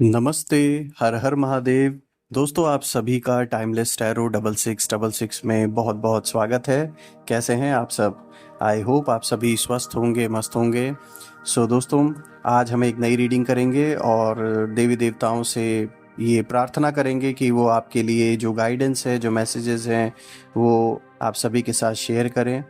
नमस्ते। हर हर महादेव। दोस्तों, आप सभी का टाइमलेस टैरो 6666 में बहुत बहुत स्वागत है। कैसे हैं आप सब? आई होप आप सभी स्वस्थ होंगे, मस्त होंगे। दोस्तों, आज हम एक नई रीडिंग करेंगे और देवी देवताओं से ये प्रार्थना करेंगे कि वो आपके लिए जो गाइडेंस है, जो मैसेजेस हैं, वो आप सभी के साथ शेयर करें।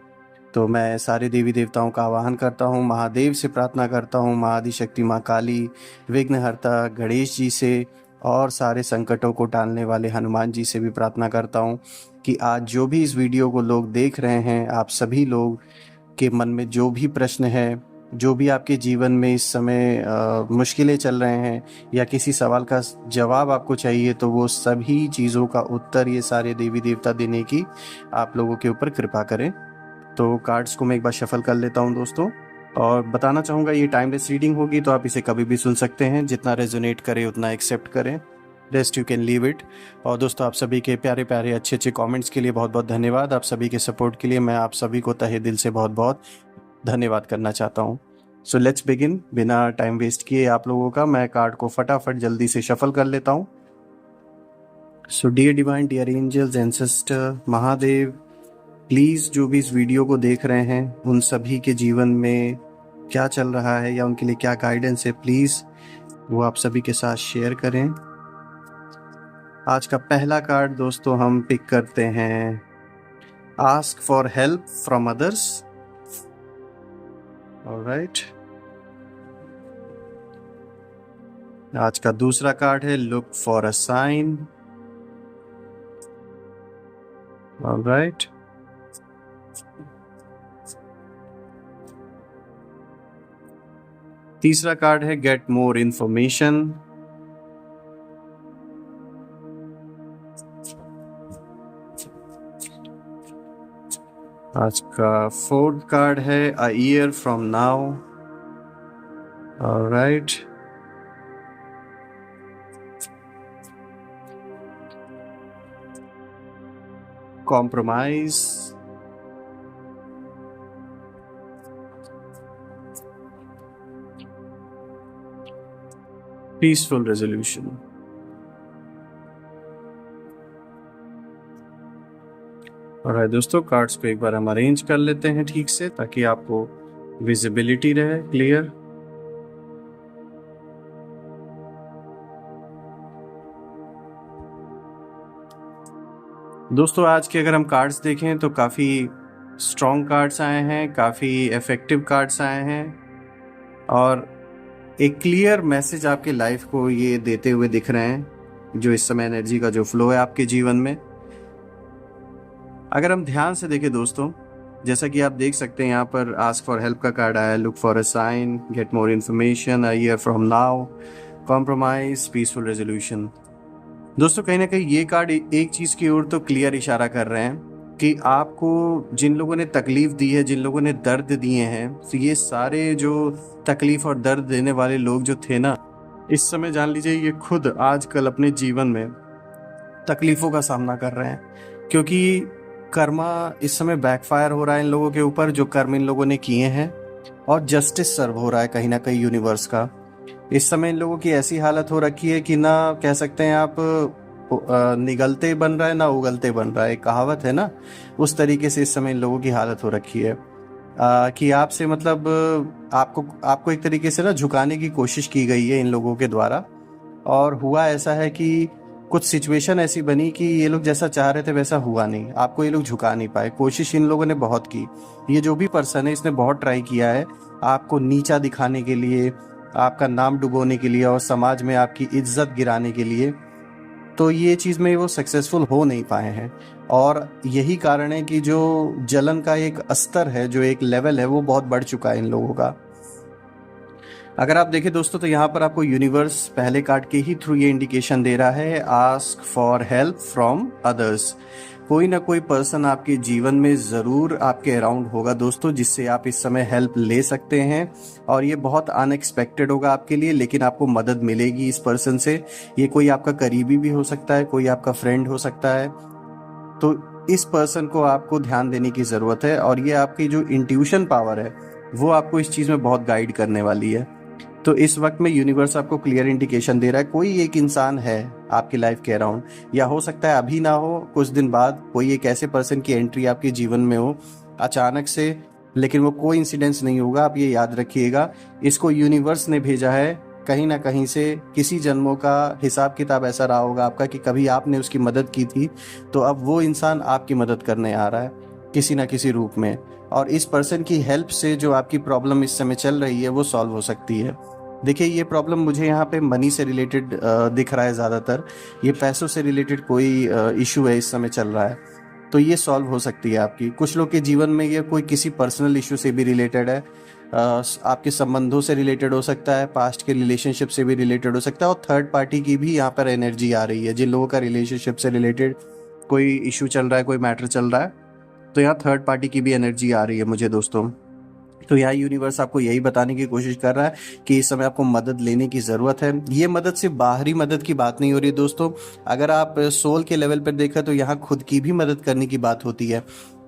तो मैं सारे देवी देवताओं का आवाहन करता हूँ, महादेव से प्रार्थना करता हूँ, माँ आदिशक्ति, माँ काली, विघ्नहर्ता गणेश जी से और सारे संकटों को टालने वाले हनुमान जी से भी प्रार्थना करता हूँ कि आज जो भी इस वीडियो को लोग देख रहे हैं, आप सभी लोग के मन में जो भी प्रश्न है, जो भी आपके जीवन में इस समय मुश्किलें चल रहे हैं या किसी सवाल का जवाब आपको चाहिए, तो वो सभी चीज़ों का उत्तर ये सारे देवी देवता देने की आप लोगों के ऊपर कृपा करें। तो कार्ड्स को मैं एक बार शफल कर लेता हूं दोस्तों, और बताना चाहूँगा ये टाइमलेस रीडिंग होगी, तो आप इसे कभी भी सुन सकते हैं। जितना रेजोनेट करे उतना एक्सेप्ट करें, rest you can leave it. और दोस्तों, आप सभी के प्यारे प्यारे अच्छे अच्छे कमेंट्स के लिए बहुत बहुत धन्यवाद। आप सभी के सपोर्ट के लिए मैं आप सभी को तहे दिल से बहुत बहुत धन्यवाद करना चाहता हूँ। So let's begin. बिना टाइम वेस्ट किए आप लोगों का मैं कार्ड को फटाफट जल्दी से शफल कर लेता हूँ। So dear divine, dear angels, ancestor, Mahadev, please जो भी इस वीडियो को देख रहे हैं उन सभी के जीवन में क्या चल रहा है या उनके लिए क्या गाइडेंस है, प्लीज़ वो आप सभी के साथ शेयर करें। आज का पहला कार्ड दोस्तों हम पिक करते हैं, ask for help from others. Alright. आज का दूसरा कार्ड है, look for a sign. Alright. तीसरा कार्ड है, गेट मोर इंफॉर्मेशन। आज का फोर्थ कार्ड है, a year from now. Alright. Compromise. Peaceful resolution. और दोस्तों, कार्ड्स को एक बार हम अरेंज कर लेते हैं ठीक से, ताकि आपको विजिबिलिटी रहे क्लियर। दोस्तों, आज के अगर हम कार्ड्स देखें तो काफ़ी स्ट्रॉन्ग कार्ड्स आए हैं, काफ़ी इफेक्टिव कार्ड्स आए हैं, और एक क्लियर मैसेज आपके लाइफ को ये देते हुए दिख रहे हैं, जो इस समय एनर्जी का जो फ्लो है आपके जीवन में। अगर हम ध्यान से देखें दोस्तों, जैसा कि आप देख सकते हैं यहाँ पर आस्क फॉर हेल्प का कार्ड आया, look for a sign, get more information, a year from now, compromise, peaceful resolution. दोस्तों, कहीं ना कहीं ये कार्ड एक चीज़ की ओर तो क्लियर इशारा कर रहे हैं कि आपको जिन लोगों ने तकलीफ दी है, जिन लोगों ने दर्द दिए हैं, तो ये सारे जो तकलीफ और दर्द देने वाले लोग जो थे ना, इस समय जान लीजिए ये खुद आजकल अपने जीवन में तकलीफों का सामना कर रहे हैं, क्योंकि कर्मा इस समय बैकफायर हो रहा है इन लोगों के ऊपर, जो कर्म इन लोगों ने किए हैं, और जस्टिस सर्व हो रहा है कहीं ना कहीं यूनिवर्स का। इस समय इन लोगों की ऐसी हालत हो रखी है कि ना कह सकते हैं आप, निगलते बन रहा है ना उगलते बन रहा है, एक कहावत है ना, उस तरीके से इस समय इन लोगों की हालत हो रखी है। कि आपसे मतलब आपको आपको एक तरीके से ना झुकाने की कोशिश की गई है इन लोगों के द्वारा, और हुआ ऐसा है कि कुछ सिचुएशन ऐसी बनी कि ये लोग जैसा चाह रहे थे वैसा हुआ नहीं, आपको ये लोग झुका नहीं पाए। कोशिश इन लोगों ने बहुत की, ये जो भी पर्सन है इसने बहुत ट्राई किया है आपको नीचा दिखाने के लिए, आपका नाम डुबोने के लिए और समाज में आपकी इज्जत गिराने के लिए, तो ये चीज़ में वो सक्सेसफुल हो नहीं पाए हैं। और यही कारण है कि जो जलन का एक स्तर है, जो एक लेवल है, वो बहुत बढ़ चुका है इन लोगों का। अगर आप देखें दोस्तों, तो यहाँ पर आपको यूनिवर्स पहले कार्ड के ही थ्रू ये इंडिकेशन दे रहा है, ask for help from others. कोई ना कोई पर्सन आपके जीवन में ज़रूर आपके अराउंड होगा दोस्तों, जिससे आप इस समय हेल्प ले सकते हैं, और ये बहुत अनएक्सपेक्टेड होगा आपके लिए, लेकिन आपको मदद मिलेगी इस पर्सन से। ये कोई आपका करीबी भी हो सकता है, कोई आपका फ्रेंड हो सकता है। तो इस पर्सन को आपको ध्यान देने की ज़रूरत है, और ये आपकी जो इंट्यूशन पावर है वो आपको इस चीज़ में बहुत गाइड करने वाली है। तो इस वक्त में यूनिवर्स आपको क्लियर इंडिकेशन दे रहा है कोई एक इंसान है आपकी लाइफ के अराउंड, या हो सकता है अभी ना हो, कुछ दिन बाद कोई एक ऐसे पर्सन की एंट्री आपके जीवन में हो अचानक से, लेकिन वो कोई इंसिडेंस नहीं होगा। आप ये याद रखिएगा, इसको यूनिवर्स ने भेजा है कहीं ना कहीं से। किसी जन्मों का हिसाब किताब ऐसा रहा होगा आपका कि कभी आपने उसकी मदद की थी, तो अब वो इंसान आपकी मदद करने आ रहा है किसी ना किसी रूप में, और इस पर्सन की हेल्प से जो आपकी प्रॉब्लम इस समय चल रही है वो सॉल्व हो सकती है। देखिए, ये प्रॉब्लम मुझे यहाँ पे मनी से रिलेटेड दिख रहा है ज़्यादातर, ये पैसों से रिलेटेड कोई इशू है इस समय चल रहा है, तो ये सॉल्व हो सकती है आपकी। कुछ लोग के जीवन में ये कोई किसी पर्सनल इशू से भी रिलेटेड है, आपके संबंधों से रिलेटेड हो सकता है, पास्ट के रिलेशनशिप से भी रिलेटेड हो सकता है, और थर्ड पार्टी की भी यहाँ पर एनर्जी आ रही है। जिन लोगों का रिलेशनशिप से रिलेटेड कोई इशू चल रहा है, कोई मैटर चल रहा है, तो यहाँ थर्ड पार्टी की भी एनर्जी आ रही है मुझे दोस्तों। तो यहाँ यूनिवर्स आपको यही बताने की कोशिश कर रहा है कि इस समय आपको मदद लेने की ज़रूरत है। ये मदद सिर्फ बाहरी मदद की बात नहीं हो रही दोस्तों, अगर आप सोल के लेवल पर देखा तो यहाँ खुद की भी मदद करने की बात होती है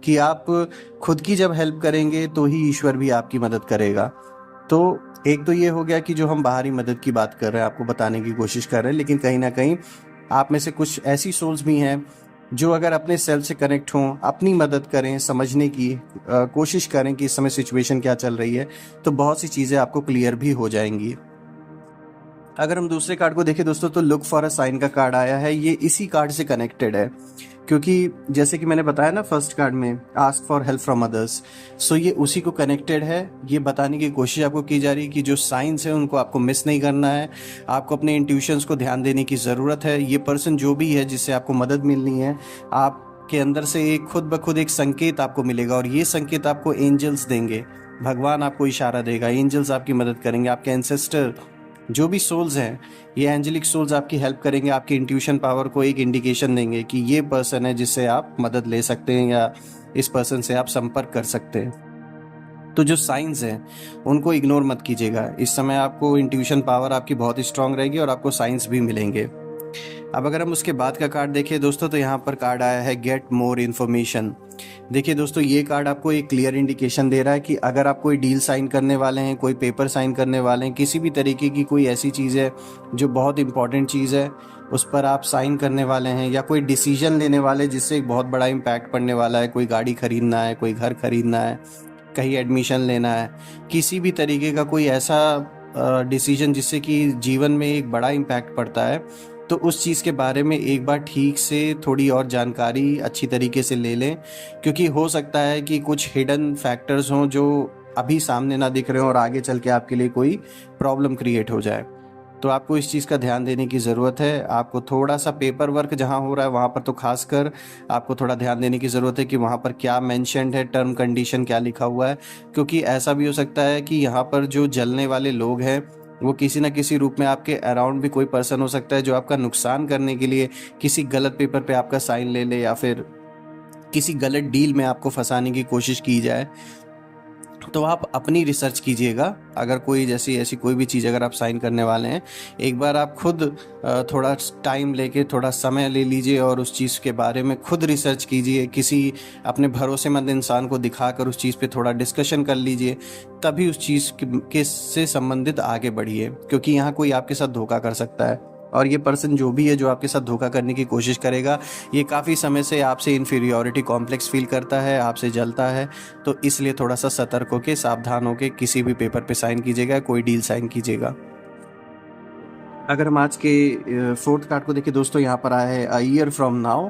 कि आप खुद की जब हेल्प करेंगे तो ही ईश्वर भी आपकी मदद करेगा। तो एक तो ये हो गया कि जो हम बाहरी मदद की बात कर रहे हैं, आपको बताने की कोशिश कर रहे हैं, लेकिन कहीं ना कहीं आप में से कुछ ऐसी सोल्स भी हैं जो अगर अपने सेल्फ से कनेक्ट हों, अपनी मदद करें, समझने की कोशिश करें कि इस समय सिचुएशन क्या चल रही है, तो बहुत सी चीज़ें आपको क्लियर भी हो जाएंगी। अगर हम दूसरे कार्ड को देखें दोस्तों, तो लुक फॉर अ साइन का कार्ड आया है। ये इसी कार्ड से कनेक्टेड है, क्योंकि जैसे कि मैंने बताया ना फर्स्ट कार्ड में, ask for help from others, so ये उसी को कनेक्टेड है। ये बताने की कोशिश आपको की जा रही है कि जो साइंस है उनको आपको मिस नहीं करना है, आपको अपने इंट्यूशंस को ध्यान देने की ज़रूरत है। ये पर्सन जो भी है जिससे आपको मदद मिलनी है, आपके अंदर से एक खुद ब खुद एक संकेत आपको मिलेगा, और ये संकेत आपको एंजल्स देंगे, भगवान आपको इशारा देगा, एंजल्स आपकी मदद करेंगे, आपके एंसेस्टर जो भी सोल्स हैं, ये एंजेलिक सोल्स आपकी हेल्प करेंगे, आपकी इंट्यूशन पावर को एक इंडिकेशन देंगे कि ये पर्सन है जिससे आप मदद ले सकते हैं या इस पर्सन से आप संपर्क कर सकते हैं। तो जो साइंस हैं उनको इग्नोर मत कीजिएगा, इस समय आपको इंट्यूशन पावर आपकी बहुत स्ट्रांग रहेगी और आपको साइंस भी मिलेंगे। अब अगर हम उसके बाद का कार्ड देखें दोस्तों, तो यहाँ पर कार्ड आया है गेट मोर इन्फॉर्मेशन। देखिए दोस्तों, ये कार्ड आपको एक क्लियर इंडिकेशन दे रहा है कि अगर आप कोई डील साइन करने वाले हैं, कोई पेपर साइन करने वाले हैं, किसी भी तरीके की कोई ऐसी चीज़ है जो बहुत इंपॉर्टेंट चीज़ है, उस पर आप साइन करने वाले हैं, या कोई डिसीजन लेने वाले जिससे एक बहुत बड़ा इम्पैक्ट पड़ने वाला है, कोई गाड़ी खरीदना है, कोई घर खरीदना है, कहीं एडमिशन लेना है, किसी भी तरीके का कोई ऐसा डिसीजन जिससे कि जीवन में एक बड़ा इम्पैक्ट पड़ता है, तो उस चीज़ के बारे में एक बार ठीक से थोड़ी और जानकारी अच्छी तरीके से ले लें, क्योंकि हो सकता है कि कुछ हिडन फैक्टर्स हों जो अभी सामने ना दिख रहे हों और आगे चल के आपके लिए कोई प्रॉब्लम क्रिएट हो जाए। तो आपको इस चीज़ का ध्यान देने की ज़रूरत है। आपको थोड़ा सा पेपर वर्क जहाँ हो रहा है वहाँ पर तो खासकर आपको थोड़ा ध्यान देने की ज़रूरत है कि वहाँ पर क्या मेंशन्ड है, टर्म कंडीशन क्या लिखा हुआ है, क्योंकि ऐसा भी हो सकता है कि यहाँ पर जो जलने वाले लोग हैं वो किसी न किसी रूप में आपके अराउंड भी कोई पर्सन हो सकता है जो आपका नुकसान करने के लिए किसी गलत पेपर पे आपका साइन ले ले, या फिर किसी गलत डील में आपको फंसाने की कोशिश की जाए। तो आप अपनी रिसर्च कीजिएगा। अगर कोई जैसी ऐसी कोई भी चीज़ अगर आप साइन करने वाले हैं, एक बार आप खुद थोड़ा टाइम लेके, थोड़ा समय ले लीजिए और उस चीज़ के बारे में खुद रिसर्च कीजिए, किसी अपने भरोसेमंद इंसान को दिखाकर उस चीज़ पे थोड़ा डिस्कशन कर लीजिए, तभी उस चीज़ के से संबंधित आगे बढ़िए, क्योंकि यहाँ कोई आपके साथ धोखा कर सकता है, और ये पर्सन जो भी है जो आपके साथ धोखा करने की कोशिश करेगा, ये काफ़ी समय से आपसे इन्फीरियॉरिटी कॉम्प्लेक्स फील करता है, आपसे जलता है। तो इसलिए थोड़ा सा सतर्क होकर, सावधान होकर किसी भी पेपर पे साइन कीजिएगा, कोई डील साइन कीजिएगा। अगर हम आज के फोर्थ कार्ड को देखें दोस्तों, यहाँ पर आया है अ ईयर फ्रॉम नाउ।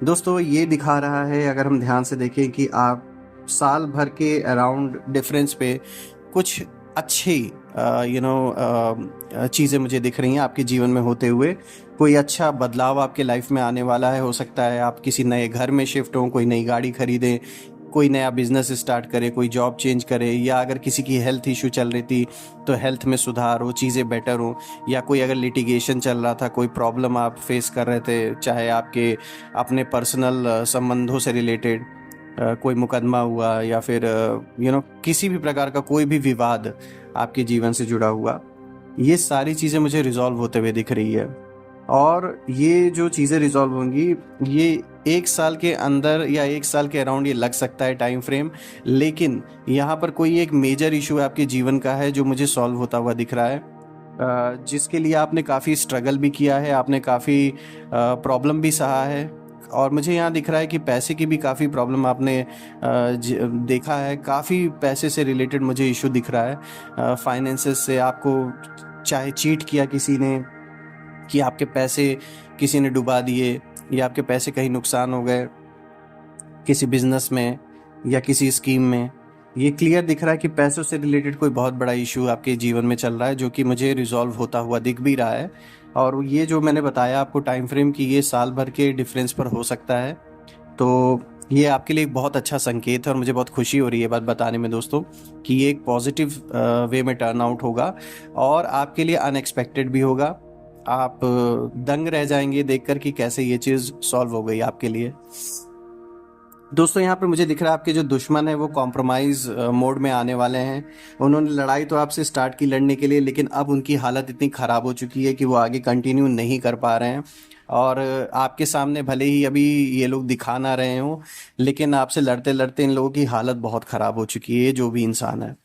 दोस्तों, ये दिखा रहा है, अगर हम ध्यान से देखें, कि आप साल भर के अराउंड डिफरेंस पे कुछ अच्छी चीज़ें मुझे दिख रही हैं आपके जीवन में होते हुए। कोई अच्छा बदलाव आपके लाइफ में आने वाला है। हो सकता है आप किसी नए घर में शिफ्ट हों, कोई नई गाड़ी खरीदें, कोई नया बिजनेस स्टार्ट करे, कोई जॉब चेंज करे, या अगर किसी की हेल्थ इशू चल रही थी तो हेल्थ में सुधार हो, चीज़ें बेटर हो, या कोई अगर लिटिगेशन चल रहा था, कोई प्रॉब्लम आप फेस कर रहे थे, चाहे आपके अपने पर्सनल संबंधों से रिलेटेड कोई मुकदमा हुआ, या फिर किसी भी प्रकार का कोई भी विवाद आपके जीवन से जुड़ा हुआ, ये सारी चीज़ें मुझे रिजॉल्व होते हुए दिख रही है। और ये जो चीज़ें रिजॉल्व होंगी, ये 1 साल के अंदर या 1 साल के अराउंड ये लग सकता है टाइम फ्रेम, लेकिन यहाँ पर कोई एक मेजर इशू आपके जीवन का है जो मुझे सॉल्व होता हुआ दिख रहा है, जिसके लिए आपने काफ़ी स्ट्रगल भी किया है, आपने काफ़ी प्रॉब्लम भी सहा है। और मुझे यहाँ दिख रहा है कि पैसे की भी काफ़ी प्रॉब्लम आपने देखा है, काफ़ी पैसे से रिलेटेड मुझे इशू दिख रहा है। फाइनेंसेस से आपको चाहे चीट किया किसी ने, कि आपके पैसे किसी ने डुबा दिए, या आपके पैसे कहीं नुकसान हो गए किसी बिजनेस में या किसी स्कीम में। ये क्लियर दिख रहा है कि पैसों से रिलेटेड कोई बहुत बड़ा इशू आपके जीवन में चल रहा है, जो कि मुझे रिजॉल्व होता हुआ दिख भी रहा है। और ये जो मैंने बताया आपको टाइम फ्रेम की, ये साल भर के डिफरेंस पर हो सकता है। तो ये आपके लिए एक बहुत अच्छा संकेत है और मुझे बहुत खुशी हो रही है बात बताने में दोस्तों, कि ये एक पॉजिटिव वे में टर्न आउट होगा और आपके लिए अनएक्सपेक्टेड भी होगा। आप दंग रह जाएंगे देखकर कि कैसे ये चीज़ सॉल्व हो गई आपके लिए। दोस्तों यहाँ पे मुझे दिख रहा है आपके जो दुश्मन है वो कॉम्प्रोमाइज़ मोड में आने वाले हैं। उन्होंने लड़ाई तो आपसे स्टार्ट की लड़ने के लिए, लेकिन अब उनकी हालत इतनी ख़राब हो चुकी है कि वो आगे कंटिन्यू नहीं कर पा रहे हैं। और आपके सामने भले ही अभी ये लोग दिखा ना रहे हों, लेकिन आपसे लड़ते लड़ते इन लोगों की हालत बहुत ख़राब हो चुकी है, जो भी इंसान है।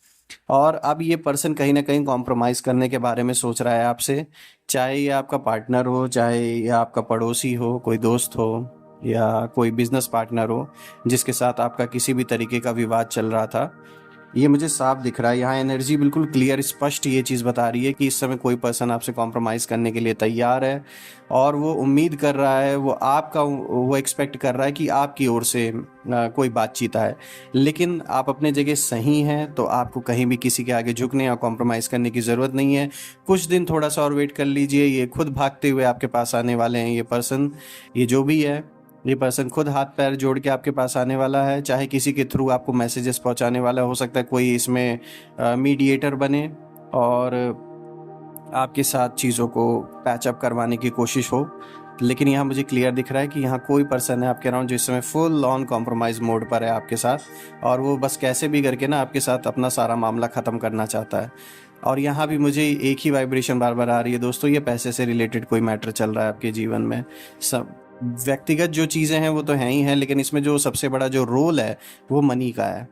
और अब ये पर्सन कहीं ना कहीं कॉम्प्रोमाइज़ करने के बारे में सोच रहा है आपसे, चाहे ये आपका पार्टनर हो, चाहे ये आपका पड़ोसी हो, कोई दोस्त हो, या कोई बिजनेस पार्टनर हो जिसके साथ आपका किसी भी तरीके का विवाद चल रहा था। ये मुझे साफ दिख रहा है, यहाँ एनर्जी बिल्कुल क्लियर स्पष्ट ये चीज़ बता रही है कि इस समय कोई पर्सन आपसे कॉम्प्रोमाइज़ करने के लिए तैयार है, और वो उम्मीद कर रहा है, वो एक्सपेक्ट कर रहा है कि आपकी ओर से कोई बातचीत आए। लेकिन आप अपने जगह सही हैं, तो आपको कहीं भी किसी के आगे झुकने या कॉम्प्रोमाइज़ करने की ज़रूरत नहीं है। कुछ दिन थोड़ा सा और वेट कर लीजिए, ये खुद भागते हुए आपके पास आने वाले हैं। ये पर्सन, ये जो भी है, ये पर्सन खुद हाथ पैर जोड़ के आपके पास आने वाला है, चाहे किसी के थ्रू आपको मैसेजेस पहुंचाने वाला हो सकता है, कोई इसमें मीडिएटर बने और आपके साथ चीज़ों को पैचअप करवाने की कोशिश हो। लेकिन यहाँ मुझे क्लियर दिख रहा है कि यहाँ कोई पर्सन है आपके अराउंड जो इस समय फुल ऑन कॉम्प्रोमाइज़ मोड पर है आपके साथ, और वो बस कैसे भी करके ना आपके साथ अपना सारा मामला ख़त्म करना चाहता है। और यहाँ भी मुझे एक ही वाइब्रेशन बार बार आ रही है दोस्तों, ये पैसे से रिलेटेड कोई मैटर चल रहा है आपके जीवन में। सब व्यक्तिगत जो चीज़ें हैं वो तो हैं ही हैं, लेकिन इसमें जो सबसे बड़ा जो रोल है वो मनी का है।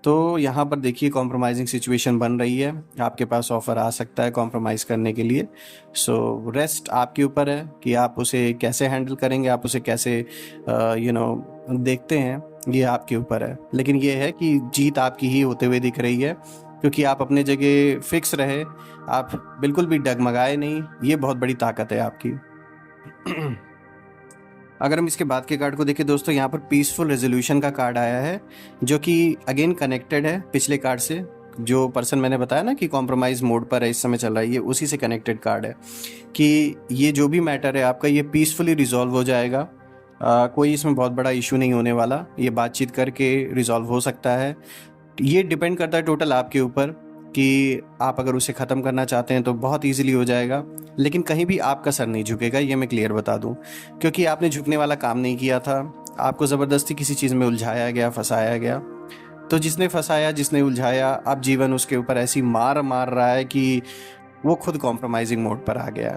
तो यहाँ पर देखिए कॉम्प्रोमाइजिंग सिचुएशन बन रही है, आपके पास ऑफ़र आ सकता है कॉम्प्रोमाइज़ करने के लिए। सो रेस्ट आपके ऊपर है कि आप उसे कैसे हैंडल करेंगे, आप उसे कैसे देखते हैं, ये आपके ऊपर है। लेकिन ये है कि जीत आपकी ही होते हुए दिख रही है, क्योंकि आप अपने जगह फिक्स रहे, आप बिल्कुल भी डगमगाए नहीं, ये बहुत बड़ी ताकत है आपकी। अगर हम इसके बाद के कार्ड को देखें दोस्तों, यहाँ पर पीसफुल रेजोल्यूशन का कार्ड आया है, जो कि अगेन कनेक्टेड है पिछले कार्ड से। जो पर्सन मैंने बताया ना कि कॉम्प्रोमाइज़ मोड पर है इस समय चल रहा है, ये उसी से कनेक्टेड कार्ड है कि ये जो भी मैटर है आपका, ये पीसफुली रिजॉल्व हो जाएगा। कोई इसमें बहुत बड़ा इशू नहीं होने वाला, ये बातचीत करके रिजॉल्व हो सकता है। ये डिपेंड करता है टोटल आपके ऊपर कि आप अगर उसे ख़त्म करना चाहते हैं तो बहुत इजीली हो जाएगा, लेकिन कहीं भी आपका सर नहीं झुकेगा, ये मैं क्लियर बता दूं, क्योंकि आपने झुकने वाला काम नहीं किया था। आपको ज़बरदस्ती किसी चीज़ में उलझाया गया, फंसाया गया। तो जिसने फंसाया, जिसने उलझाया, अब जीवन उसके ऊपर ऐसी मार मार रहा है कि वो खुद कॉम्प्रोमाइजिंग मोड पर आ गया।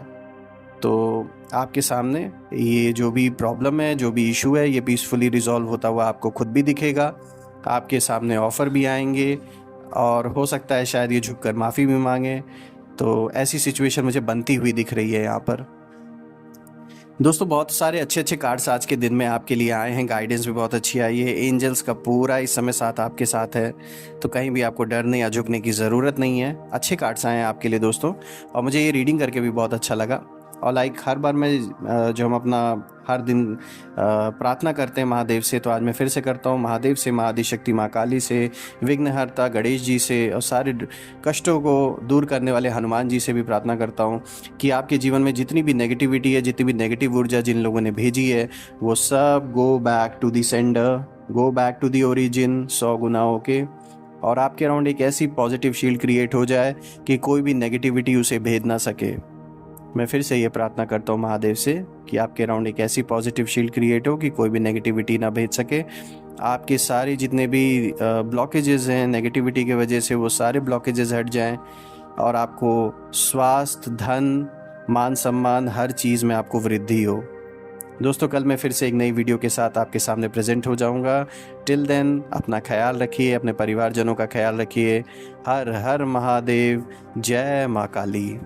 तो आपके सामने ये जो भी प्रॉब्लम है, जो भी इशू है, ये पीसफुली रिजॉल्व होता हुआ आपको खुद भी दिखेगा। आपके सामने ऑफ़र भी आएंगे, और हो सकता है शायद ये झुककर माफ़ी भी मांगे। तो ऐसी सिचुएशन मुझे बनती हुई दिख रही है यहाँ पर। दोस्तों बहुत सारे अच्छे अच्छे कार्ड्स आज के दिन में आपके लिए आए हैं, गाइडेंस भी बहुत अच्छी आई है, एंजल्स का पूरा इस समय साथ आपके साथ है, तो कहीं भी आपको डरने या झुकने की ज़रूरत नहीं है। अच्छे कार्ड्स आए हैं आपके लिए दोस्तों, और मुझे ये रीडिंग करके भी बहुत अच्छा लगा। और लाइक हर बार मैं जो हम अपना हर दिन प्रार्थना करते हैं महादेव से, तो आज मैं फिर से करता हूँ महादेव से, महाआदिशक्ति माँ काली से, विघ्नहर्ता गणेश जी से, और सारे कष्टों को दूर करने वाले हनुमान जी से भी प्रार्थना करता हूँ कि आपके जीवन में जितनी भी नेगेटिविटी है, जितनी भी नेगेटिव ऊर्जा जिन लोगों ने भेजी है, वो सब go back to the sender, go back to the origin 100 गुना होके, और आपके अराउंड एक ऐसी पॉजिटिव शील्ड क्रिएट हो जाए कि कोई भी नेगेटिविटी उसे भेद ना सके। मैं फिर से ये प्रार्थना करता हूँ महादेव से कि आपके अराउंड एक ऐसी पॉजिटिव शील्ड क्रिएट हो कि कोई भी नेगेटिविटी ना भेज सके। आपके सारे जितने भी ब्लॉकेजेस हैं नेगेटिविटी की वजह से, वो सारे ब्लॉकेजेस हट जाएं, और आपको स्वास्थ्य, धन, मान सम्मान, हर चीज़ में आपको वृद्धि हो। दोस्तों कल मैं फिर से एक नई वीडियो के साथ आपके सामने प्रेजेंट हो जाऊंगा। टिल देन अपना ख्याल रखिए, अपने परिवारजनों का ख्याल रखिए। हर हर महादेव, जय माँ काली।